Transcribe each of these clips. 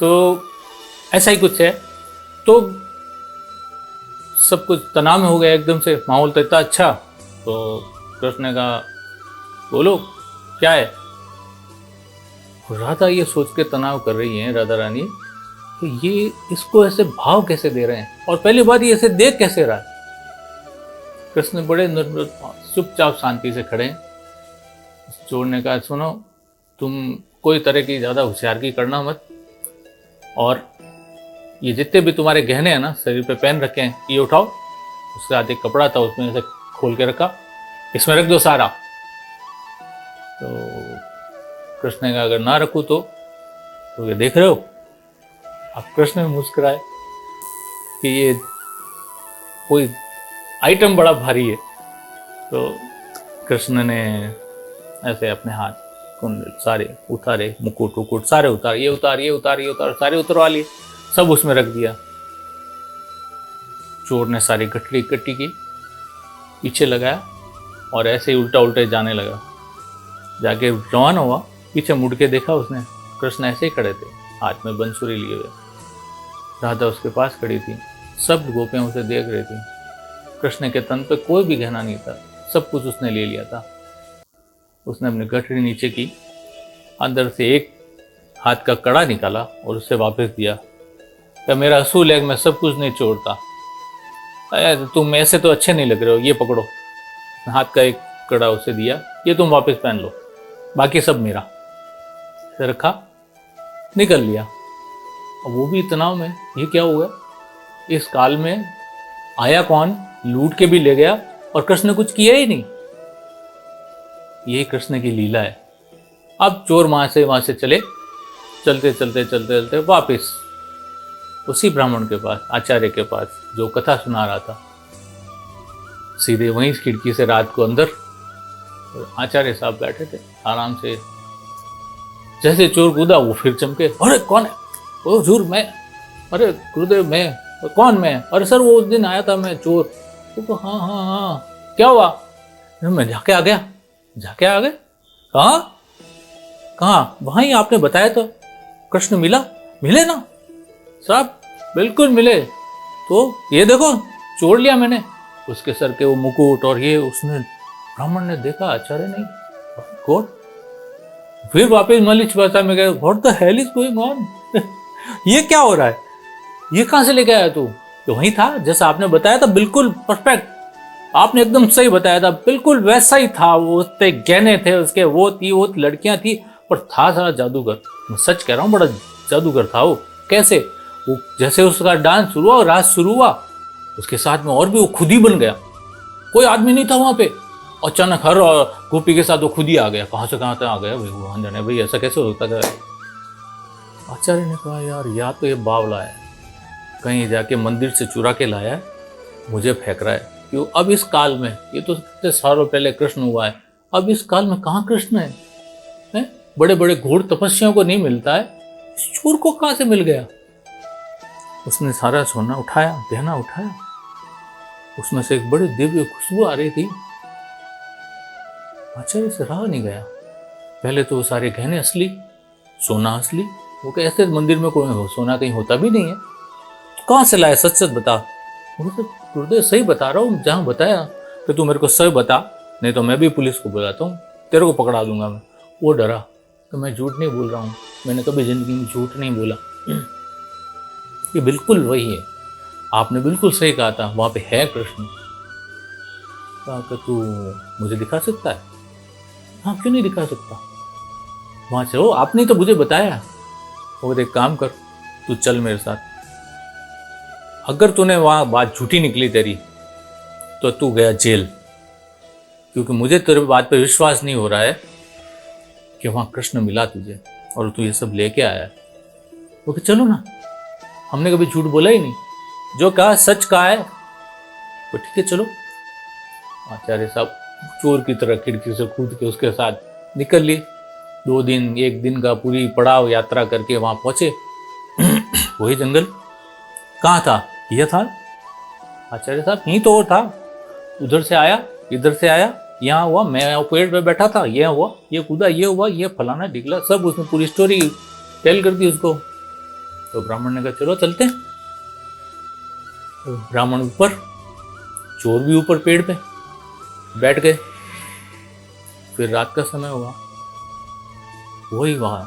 तो ऐसा ही कुछ है। तो सब कुछ तनाव में हो गया एकदम से, माहौल तो इतना अच्छा। तो कृष्ण ने कहा बोलो क्या है। राधा ये सोच के तनाव कर रही है राधा रानी कि ये इसको ऐसे भाव कैसे दे रहे हैं, और पहली बात ये ऐसे देख कैसे रहा है। कृष्ण बड़े चुपचाप शांति से खड़े हैं। चोर ने कहा सुनो, तुम कोई तरह की ज़्यादा होशियारगी करना मत, और ये जितने भी तुम्हारे गहने हैं ना शरीर पे पहन रखे हैं, ये उठाओ। उसके साथ एक कपड़ा था, उसमें से खोल के रखा, इसमें रख दो सारा। तो कृष्ण ने कहा अगर ना रखूँ तो ये देख रहे हो। अब कृष्ण ने मुस्कुराए कि ये कोई आइटम बड़ा भारी है। तो कृष्ण ने ऐसे अपने हाथ कुंडल सारे उतारे, मुकुट उकुट सारे उतारे, ये उतार ये उतार ये उतार, सारे उतरवा लिए, सब उसमें रख दिया। चोर ने सारी गठरी इकट्ठी की, पीछे लगाया और ऐसे ही उल्टा उल्टे जाने लगा। जाके रवाना हुआ, पीछे मुड़ के देखा उसने, कृष्ण ऐसे ही खड़े थे, हाथ में बंसुरी लिए हुए। राधा उसके पास खड़ी थी, सब गोपियां उसे देख रही थी। कृष्ण के तन पे कोई भी गहना नहीं था, सब कुछ उसने ले लिया था। उसने अपनी गठरी नीचे की, अंदर से एक हाथ का कड़ा निकाला और उसे वापस दिया। क्या मेरा असूल है, मैं सब कुछ नहीं छोड़ता। तुम ऐसे तो अच्छे नहीं लग रहे हो, ये पकड़ो। हाथ का एक कड़ा उसे दिया, ये तुम वापस पहन लो, बाकी सब मेरा। रखा, निकल लिया। अब वो भी तनाव में, ये क्या हुआ, इस काल में आया कौन, लूट के भी ले गया और कृष्ण ने कुछ किया ही नहीं। ये कृष्ण की लीला है। अब चोर वहां से चले, चलते चलते चलते चलते वापिस उसी ब्राह्मण के पास, आचार्य के पास, जो कथा सुना रहा था। सीधे वहीं खिड़की से रात को अंदर, आचार्य साहब बैठे थे आराम से। जैसे चोर कूदा वो फिर चमके, अरे कौन है? ओ हुजूर मैं, अरे गुरुदेव मैं, कौन मैं? अरे सर वो उस दिन आया था मैं चोर। तो हाँ हाँ हाँ, क्या हुआ? मैं जाके आ गया। जाके आ गए? कहाँ कहाँ? वहीं आपने बताया तो। कृष्ण मिला? मिले ना साहब, बिल्कुल मिले। तो ये देखो छोड़ लिया मैंने उसके सर के वो मुकुट और ये। उसने, ब्राह्मण ने देखा, आचार्य नहीं, गॉड। फिर वापस मलिच भाषा में गए, what the hell is going on? ये क्या हो रहा है? ये कहां से लेके आया तू? तो वही था जैसा आपने बताया था, बिल्कुल परफेक्ट। आपने एकदम सही बताया था, बिल्कुल वैसा ही था। वो उसके गहने थे उसके, वो थी, वो लड़कियां थी, पर था सारा जादूगर। मैं सच कह रहा हूँ, बड़ा जादूगर था वो। कैसे? वो जैसे उसका डांस शुरू हुआ, रात शुरू हुआ, उसके साथ में और भी वो खुद ही बन गया। कोई आदमी नहीं था वहां पे। अचानक हर गोपी के साथ वो खुद ही आ गया। कहां से कहां तक आ गया भाई, भगवान जाने भाई, ऐसा कैसे होता था? आचार्य ने कहा यार, या तो ये बावला है, कहीं जाके मंदिर से चुरा के लाया है, मुझे फेंक रहा है। क्यों अब इस काल में? ये तो कितने सालों पहले कृष्ण हुआ है, अब इस काल में कहाँ कृष्ण है? बड़े बड़े घोर तपस्याओं को नहीं मिलता है, इस चोर को कहां से मिल गया? उसने सारा सोना उठाया, गहना उठाया, उसमें से एक बड़ी दिव्य खुशबू आ रही थी। आचार्य से रहा नहीं गया। पहले तो वो सारे गहने असली, सोना असली। वो कैसे मंदिर में कोई सोना कहीं होता भी नहीं है, कहां से लाया? सच सच बता। गुरुदेव सही बता रहा हूँ, जहां बताया कि तू मेरे को सही बता, नहीं तो मैं भी पुलिस को बुलाता हूँ, तेरे को पकड़ा दूंगा मैं। वो डरा। तो मैं झूठ नहीं बोल रहा हूँ, मैंने कभी जिंदगी में झूठ नहीं बोला। ये बिल्कुल वही है, आपने बिल्कुल सही कहा था, वहां पे है कृष्ण। कहा कि तू मुझे दिखा सकता है? हाँ क्यों नहीं दिखा सकता, वहां से हो, आपने तो मुझे बताया। और एक काम कर, तू चल मेरे साथ। अगर तूने वहां बात झूठी निकली तेरी, तो तू गया जेल, क्योंकि मुझे तेरे बात पे विश्वास नहीं हो रहा है कि वहां कृष्ण मिला तुझे और तू ये सब लेके आया है। तो चलो ना, हमने कभी झूठ बोला ही नहीं, जो कहा सच कहा है, तो ठीक है चलो। आचार्य साहब चोर की तरह खिड़की से कूद के उसके साथ निकल लिए। 2 दिन 1 दिन का पूरी पड़ाव यात्रा करके वहां पहुंचे। वही जंगल कहाँ था? यह था। आचार्य साहब यहीं तो और था। उधर से आया, इधर से आया, यहाँ हुआ, मैं पेड़ पे बैठा था, ये हुआ, ये कूदा, ये हुआ, ये फलाना ढिकला, सब उसने पूरी स्टोरी टेल कर दी उसको। तो ब्राह्मण ने कहा चलो चलते हैं। तो ब्राह्मण ऊपर, चोर भी ऊपर पेड़ पे बैठ गए। फिर रात का समय हुआ, वही वहां,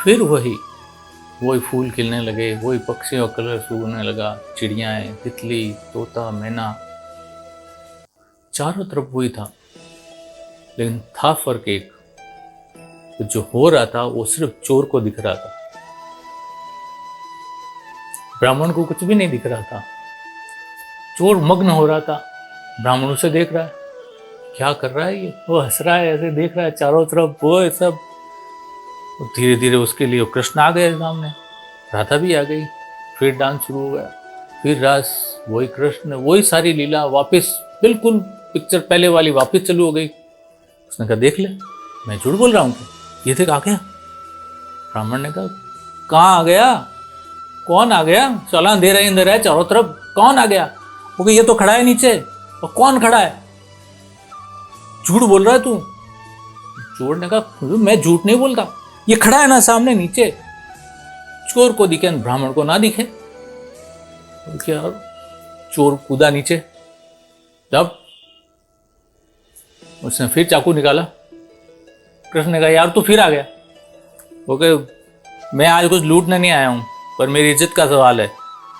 फिर वही फूल खिलने लगे, वही पक्षियों का कलर सूखने लगा, चिड़ियाएं, तितली, तोता, मैना, चारों तरफ वही था। लेकिन था फर्क एक, तो जो हो रहा था वो सिर्फ चोर को दिख रहा था, ब्राह्मण को कुछ भी नहीं दिख रहा था। चोर मग्न हो रहा था, ब्राह्मण उसे देख रहा है, क्या कर रहा है ये, वो हंस रहा है, ऐसे देख रहा है चारों तरफ, वो सब। धीरे धीरे उसके लिए कृष्ण आ गए सामने, राधा भी आ गई, फिर डांस शुरू हो गया, फिर रास, वही कृष्ण, वही सारी लीला वापस, बिल्कुल पिक्चर पहले वाली वापस चालू हो गई। उसने कहा देख ले, मैं झूठ बोल रहा हूँ क्या, ये देख आ गया। ब्राह्मण ने कहा कहाँ आ गया, कौन आ गया, चला अंधेरा है चारों तरफ, कौन आ गया। वो कहा ये तो खड़ा है नीचे, और कौन खड़ा है, झूठ बोल रहा है तू। चोर ने कहा मैं झूठ नहीं बोलता, ये खड़ा है ना सामने नीचे। चोर को दिखे, ब्राह्मण को ना दिखे। क्या, चोर कूदा नीचे, जब उसने फिर चाकू निकाला। कृष्ण ने कहा यार तू फिर आ गया। वो कहे मैं आज कुछ लूटने नहीं आया हूं, पर मेरी इज्जत का सवाल है,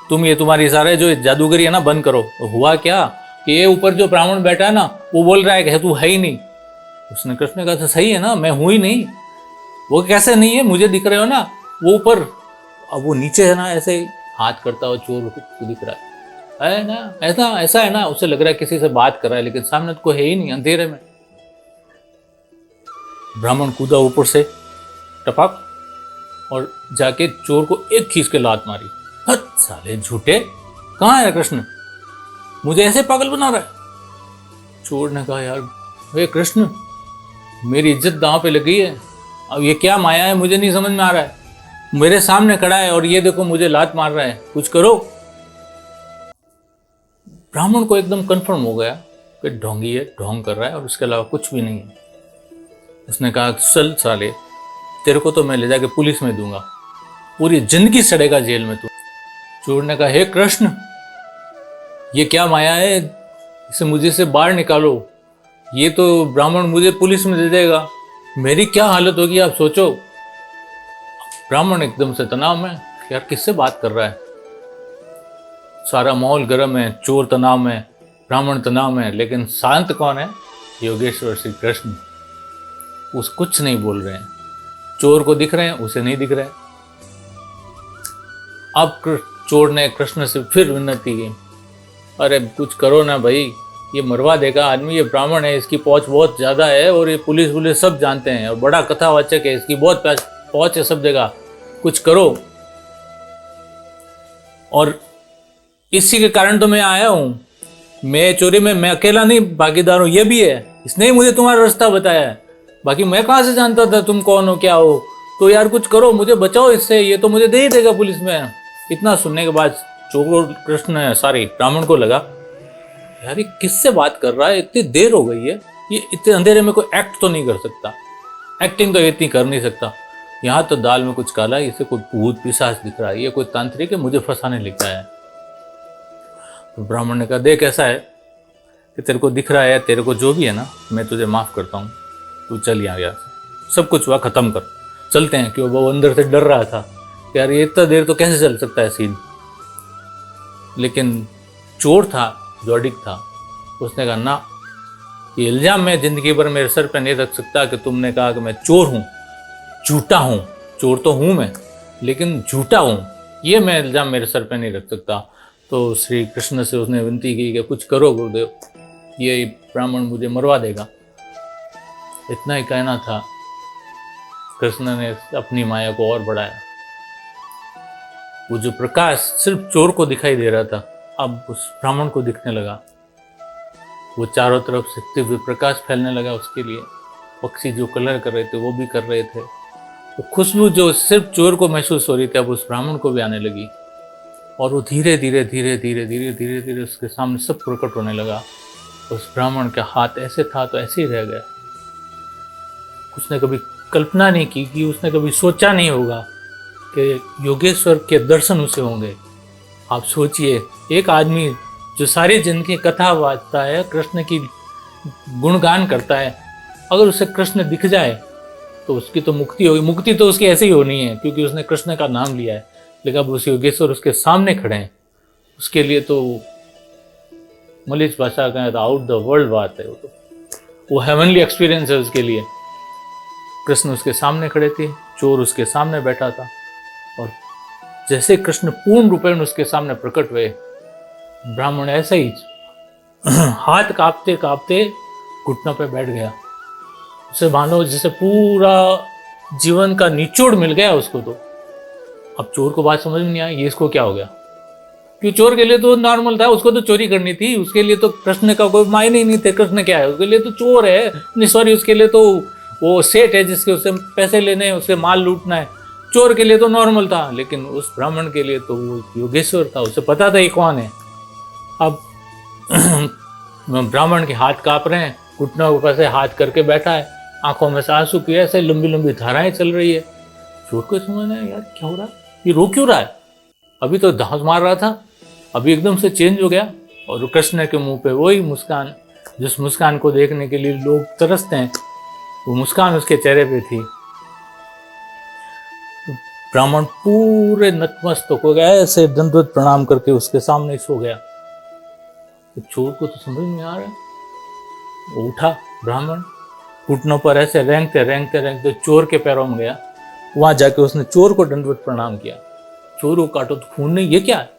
तुम ये तुम्हारी सारे जो जादूगरी है ना बंद करो। तो हुआ क्या कि ये ऊपर जो ब्राह्मण बैठा है ना, वो बोल रहा है कि तू है ही नहीं। उसने कृष्ण ने कहा था सही है ना, मैं हूं ही नहीं। वो कैसे नहीं है, मुझे दिख रहे हो ना, वो ऊपर, अब वो नीचे है ना, ऐसे हाथ करता हुआ चोर को दिख रहा है ना, ऐसा है ना, उसे लग रहा है किसी से बात कर रहा है, लेकिन सामने तो कोई है ही नहीं, अंधेरे में। ब्राह्मण कूदा ऊपर से टपक, और जाके चोर को एक खींच के लात मारी। हट साले झूठे, कहाँ है कृष्ण, मुझे ऐसे पागल बना रहा है। चोर ने कहा यार हे कृष्ण, मेरी इज्जत दांव पे लगी है, अब ये क्या माया है मुझे नहीं समझ में आ रहा है, मेरे सामने खड़ा है और ये देखो मुझे लात मार रहा है, कुछ करो। ब्राह्मण को एकदम कंफर्म हो गया कि ढोंगी है, ढोंग कर रहा है और उसके अलावा कुछ भी नहीं है। उसने कहा चल साले, तेरे को तो मैं ले जाके पुलिस में दूंगा, पूरी जिंदगी सड़ेगा जेल में तू। चोर ने कहा हे कृष्ण, ये क्या माया है, इसे मुझे से बाहर निकालो, ये तो ब्राह्मण मुझे पुलिस में दे देगा, मेरी क्या हालत होगी आप सोचो। ब्राह्मण एकदम से तनाव में, यार किससे बात कर रहा है, सारा माहौल गर्म है, चोर तनाव में, ब्राह्मण तनाव में, लेकिन शांत कौन है, योगेश्वर श्री कृष्ण। उस कुछ नहीं बोल रहे हैं, चोर को दिख रहे हैं, उसे नहीं दिख रहे। अब चोर ने कृष्ण से फिर विनती की, अरे कुछ करो ना भाई, ये मरवा देगा आदमी, ये ब्राह्मण है, इसकी पहुंच बहुत ज्यादा है, और ये पुलिस सब जानते हैं, और बड़ा कथावाचक है, इसकी बहुत पहुंच है सब जगह, कुछ करो। और इसी के कारण तो मैं आया हूँ, मैं चोरी में मैं अकेला नहीं भागीदार हूँ, ये भी है, इसने ही मुझे तुम्हारा रास्ता बताया है, बाकी मैं कहाँ से जानता था तुम कौन हो क्या हो, तो यार कुछ करो, मुझे बचाओ इससे, ये तो मुझे दे ही देगा पुलिस में। इतना सुनने के बाद चोर कृष्ण सारी ब्राह्मण को लगा यार ये किससे बात कर रहा है, इतनी देर हो गई है, ये इतने अंधेरे में कोई एक्ट तो नहीं कर सकता, एक्टिंग तो इतनी कर नहीं सकता, यहाँ तो दाल में कुछ काला है, इसे कोई भूत पिशाच दिख रहा है, ये कोई तांत्रिक है, मुझे फंसाने लिखा है। तो ब्राह्मण ने कहा देख ऐसा है कि तेरे को दिख रहा है, तेरे को जो भी है ना, मैं तुझे माफ करता हूँ, तू चल यहाँ से, सब कुछ हुआ खत्म कर, चलते हैं। क्यों वो अंदर से डर रहा था कि यार ये इतना देर तो कैसे चल सकता है सीन। लेकिन चोर था जो अडिग था, उसने कहा ना, ये इल्जाम मैं जिंदगी भर मेरे सर पे नहीं रख सकता कि तुमने कहा कि मैं चोर हूँ, झूठा हूँ, चोर तो हूँ मैं लेकिन झूठा हूँ, ये मैं इल्जाम मेरे सर पे नहीं रख सकता। तो श्री कृष्ण से उसने विनती की कि कुछ करो गुरुदेव, ये ब्राह्मण मुझे मरवा देगा। इतना ही कहना था, कृष्ण ने अपनी माया को और बढ़ाया। वो जो प्रकाश सिर्फ चोर को दिखाई दे रहा था, अब उस ब्राह्मण को दिखने लगा, वो चारों तरफ से दिव्य प्रकाश फैलने लगा उसके लिए। पक्षी जो कलर कर रहे थे वो भी कर रहे थे, वो खुशबू जो सिर्फ चोर को महसूस हो रही थी अब उस ब्राह्मण को भी आने लगी, और वो धीरे धीरे धीरे धीरे धीरे धीरे धीरे उसके सामने सब प्रकट होने लगा। उस ब्राह्मण का हाथ ऐसे था तो ऐसे ही रह गया। उसने कभी कल्पना नहीं की कि उसने कभी सोचा नहीं होगा कि योगेश्वर के दर्शन उसे होंगे। आप सोचिए, एक आदमी जो सारे जन की कथा वाचता है, कृष्ण की गुणगान करता है, अगर उसे कृष्ण दिख जाए तो उसकी तो मुक्ति होगी। मुक्ति तो उसकी ऐसे ही होनी है क्योंकि उसने कृष्ण का नाम लिया है। लेकिन अब उस योगेश्वर उसके सामने खड़े हैं, उसके लिए तो मलिच भाषा कहें तो आउट द वर्ल्ड बात है। वो हेवनली एक्सपीरियंस है उसके लिए। कृष्ण उसके सामने खड़े थे, चोर उसके सामने बैठा था, और जैसे कृष्ण पूर्ण रूपेण उसके सामने प्रकट हुए, ब्राह्मण ऐसे ही हाथ कांपते कांपते घुटनों पे बैठ गया। उसे मानो जैसे पूरा जीवन का निचोड़ मिल गया उसको। तो अब चोर को बात समझ में नहीं आई, ये इसको क्या हो गया। क्यों, चोर के लिए तो नॉर्मल था, उसको तो चोरी करनी थी, उसके लिए तो कृष्ण का कोई मायने ही नहीं थे। कृष्ण क्या है, उसके लिए तो चोर है, नहीं सॉरी, उसके लिए तो वो सेठ है जिसके उससे पैसे लेने हैं, उससे माल लूटना है। चोर के लिए तो नॉर्मल था, लेकिन उस ब्राह्मण के लिए तो वो योगेश्वर था, उसे पता था ये कौन है। अब ब्राह्मण के हाथ कांप रहे हैं, घुटनों के ऊपर से हाथ करके बैठा है, आंखों में से आंसू की ऐसे लंबी लंबी धाराएं चल रही है। चोर को समझ नहीं, यार क्या हो रहा है, ये रो क्यों रहा है। अभी तो धांस मार रहा था, अभी एकदम से चेंज हो गया। और कृष्ण के मुंह पे वही मुस्कान, जिस मुस्कान को देखने के लिए लोग तरसते हैं, वो मुस्कान उसके चेहरे पे थी। ब्राह्मण पूरे नतमस्तक हो गया, ऐसे दंडवत प्रणाम करके उसके सामने सो गया। तो चोर को तो समझ नहीं आ रहा, वो उठा ब्राह्मण, घुटनों पर ऐसे रेंगते रेंगते रेंगते चोर के पैरों में गया। वहां जाके उसने चोर को दंडवत प्रणाम किया। चोर को काटो तो खून नहीं, ये क्या है।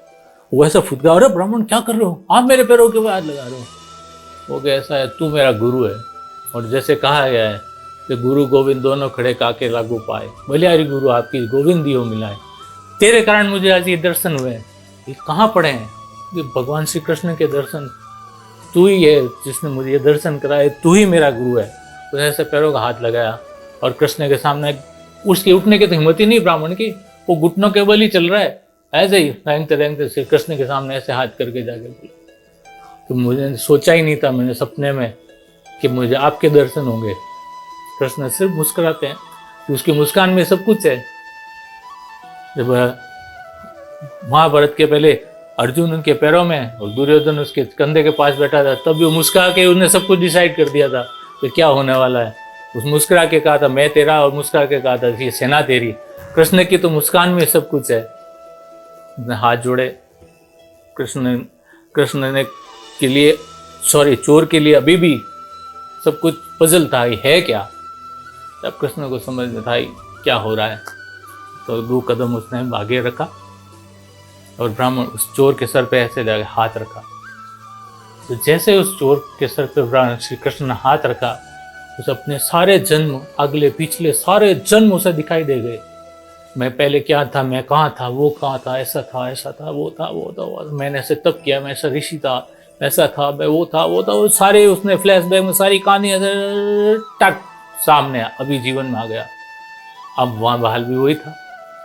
वो ऐसा फुदका, अरे ब्राह्मण क्या कर रहे हो, आप मेरे पैरों के ऊपर हाथ लगा रहे हो। वो क्या, ऐसा है, तू मेरा गुरु है, और जैसे कहा गया है कि गुरु गोविंद दोनों खड़े काके लागू पाए, बलिहारी गुरु आपकी गोविंद दियो मिलाए। तेरे कारण मुझे आज ये दर्शन हुए। ये कहाँ पड़े हैं, ये भगवान श्री कृष्ण के दर्शन। तू ही है जिसने मुझे ये दर्शन कराए, तू ही मेरा गुरु है। उसने ऐसे पैरों का हाथ लगाया, और कृष्ण के सामने उसके उठने की तो हिम्मत ही नहीं ब्राह्मण की, वो घुटनों के बल ही चल रहा है, ऐसे ही रेंगते रेंगते श्री कृष्ण के सामने ऐसे हाथ करके जाके बोला, तो मुझे सोचा ही नहीं था मैंने सपने में कि मुझे आपके दर्शन होंगे। कृष्ण सिर्फ मुस्कुराते हैं कि उसकी मुस्कान में सब कुछ है। जब महाभारत के पहले अर्जुन उनके पैरों में और दुर्योधन उसके कंधे के पास बैठा था, तब वो मुस्कुरा के उसने सब कुछ डिसाइड कर दिया था कि क्या होने वाला है। उस मुस्कुरा के कहा था मैं तेरा, और मुस्कुरा के कहा था ये सेना तेरी। कृष्ण की तो मुस्कान में सब कुछ है। उसने हाथ जोड़े, कृष्ण ने के लिए, सॉरी चोर के लिए अभी भी सब कुछ पजल था, ये है क्या। तब कृष्ण को समझ में था क्या हो रहा है, तो 2 कदम उसने आगे रखा, और ब्राह्मण उस चोर के सर पे ऐसे जाके हाथ रखा। तो जैसे उस चोर के सर पे श्री कृष्ण ने हाथ रखा, उसे अपने सारे जन्म, अगले पिछले सारे जन्म उसे दिखाई दे गए। मैं पहले क्या था, मैं कहाँ था, वो कहाँ था, ऐसा था, ऐसा था, वो था, वो था, वो था, मैंने ऐसे तब किया, मैं ऐसा ऋषि था, ऐसा था, मैं वो था, वो था, वो सारे उसने फ्लैशबैक में सारी कहानी टक सामने अभी जीवन में आ गया। अब वहाँ बहाल भी वही था,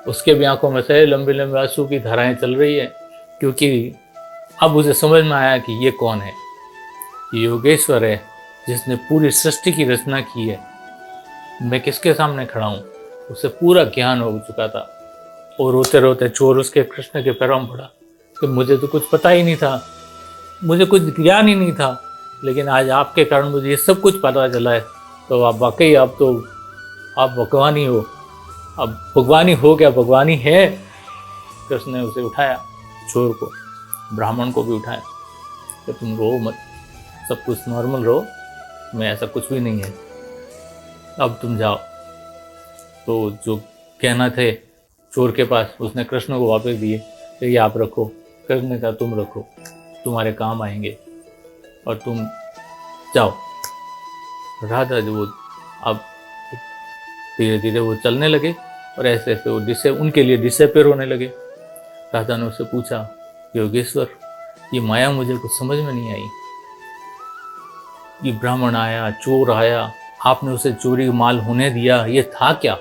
उसके भी आंखों में से लंबे लंबे आंसू की धाराएं चल रही है, क्योंकि अब उसे समझ में आया कि ये कौन है। ये योगेश्वर है जिसने पूरी सृष्टि की रचना की है। मैं किसके सामने खड़ा हूँ, उसे पूरा ज्ञान हो चुका था। और रोते रोते चोर उसके कृष्ण के पैरों में पड़ा कि मुझे तो कुछ पता ही नहीं था, मुझे कुछ ज्ञान ही नहीं था, लेकिन आज आपके कारण मुझे ये सब कुछ पता चला है। तो आप वाकई आप भगवान ही हो, अब भगवान ही हो क्या, भगवान ही है। कृष्ण ने उसे उठाया, चोर को, ब्राह्मण को भी उठाया कि तुम रो मत, सब कुछ नॉर्मल रहो, मैं ऐसा कुछ भी नहीं है, अब तुम जाओ। तो जो कहना थे चोर के पास, उसने कृष्ण को वापस दिए कि ये आप रखो। कृष्ण ने कहा तुम रखो, तुम्हारे काम आएंगे, और तुम जाओ। राधा जो वो अब धीरे धीरे वो चलने लगे, और ऐसे ऐसे वो उनके लिए डिसअपीयर होने लगे। राधा ने उससे पूछा योगेश्वर, ये माया मुझे कुछ समझ में नहीं आई। ये ब्राह्मण आया, चोर आया, आपने उसे चोरी माल होने दिया, ये था क्या,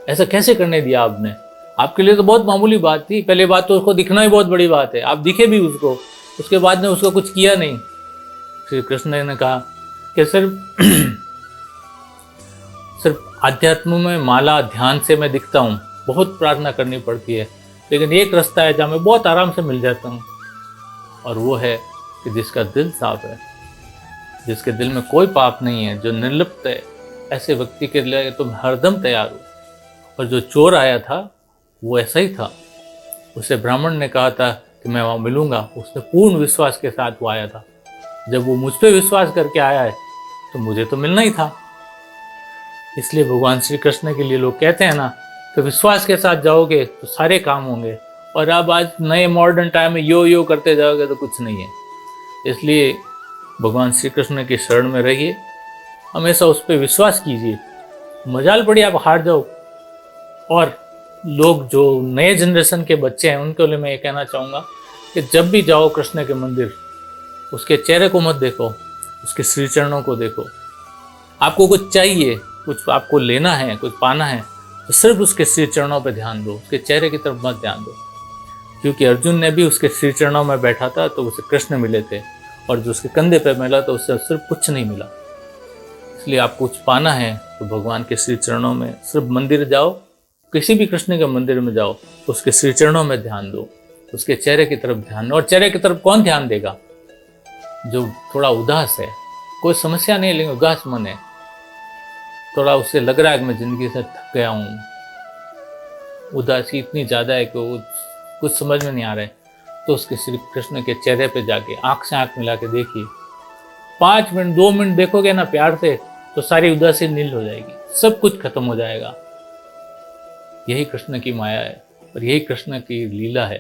ऐसा कैसे करने दिया आपने। आपके लिए तो बहुत मामूली बात थी, पहले बात तो उसको दिखना ही बहुत बड़ी बात है, आप दिखे भी उसको, उसके बाद ने उसको कुछ किया नहीं। श्री कृष्ण ने कहा कि सिर्फ आध्यात्म में माला ध्यान से मैं दिखता हूँ, बहुत प्रार्थना करनी पड़ती है, लेकिन एक रास्ता है जहाँ मैं बहुत आराम से मिल जाता हूँ, और वो है कि जिसका दिल साफ है, जिसके दिल में कोई पाप नहीं है, जो निर्लिप्त है, ऐसे व्यक्ति के लिए तुम हरदम तैयार हो। और जो चोर आया था वो ऐसा ही था, उसे ब्राह्मण ने कहा था कि मैं वहाँ मिलूंगा, उसने पूर्ण विश्वास के साथ वो आया था। जब वो मुझ पर विश्वास करके आया है तो मुझे तो मिलना ही था। इसलिए भगवान श्री कृष्ण के लिए लोग कहते हैं ना कि विश्वास के साथ जाओगे तो सारे काम होंगे, और अब आज नए मॉडर्न टाइम में यो करते जाओगे तो कुछ नहीं है। इसलिए भगवान श्री कृष्ण की शरण में रहिए, हमेशा उस पर विश्वास कीजिए। मजाल पड़ी आप हार जाओ। और लोग जो नए जनरेशन के बच्चे हैं उनके लिए मैं ये कहना चाहूँगा कि जब भी जाओ कृष्ण के मंदिर, उसके चेहरे को मत देखो, उसके श्री चरणों को देखो। आपको कुछ चाहिए, कुछ आपको लेना है, कुछ पाना है, तो सिर्फ उसके श्री चरणों पर ध्यान दो, उसके चेहरे की तरफ मत ध्यान दो। क्योंकि अर्जुन ने भी उसके श्री चरणों में बैठा था तो उसे कृष्ण मिले थे, और जो उसके कंधे पर मिला तो उससे सिर्फ कुछ नहीं मिला। इसलिए आप कुछ पाना है तो भगवान के श्री चरणों में, सिर्फ मंदिर जाओ, किसी भी कृष्ण के मंदिर में जाओ, उसके श्री चरणों में ध्यान दो, उसके चेहरे की तरफ ध्यान दो। और चेहरे की तरफ कौन ध्यान देगा? जो थोड़ा उदास है, कोई समस्या नहीं लेकिन उदास मन है, थोड़ा उससे लग रहा है कि मैं जिंदगी से थक गया हूँ, उदासी इतनी ज़्यादा है कि वो कुछ समझ में नहीं आ रहा है, तो उसके श्री कृष्ण के चेहरे पे जाके आँख से आँख मिला के देखिए। 5 मिनट 2 मिनट देखोगे ना प्यार से, तो सारी उदासी नील हो जाएगी, सब कुछ खत्म हो जाएगा। यही कृष्ण की माया है और यही कृष्ण की लीला है।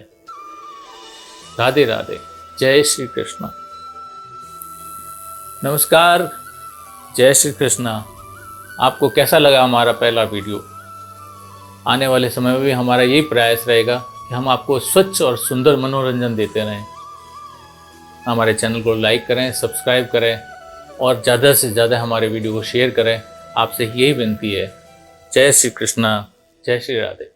राधे राधे, जय श्री कृष्ण। नमस्कार, जय श्री कृष्ण। आपको कैसा लगा हमारा पहला वीडियो? आने वाले समय में भी हमारा यही प्रयास रहेगा कि हम आपको स्वच्छ और सुंदर मनोरंजन देते रहें। हमारे चैनल को लाइक करें, सब्सक्राइब करें और ज़्यादा से ज़्यादा हमारे वीडियो को शेयर करें। आपसे यही विनती है। जय श्री कृष्ण, जय श्री राधे।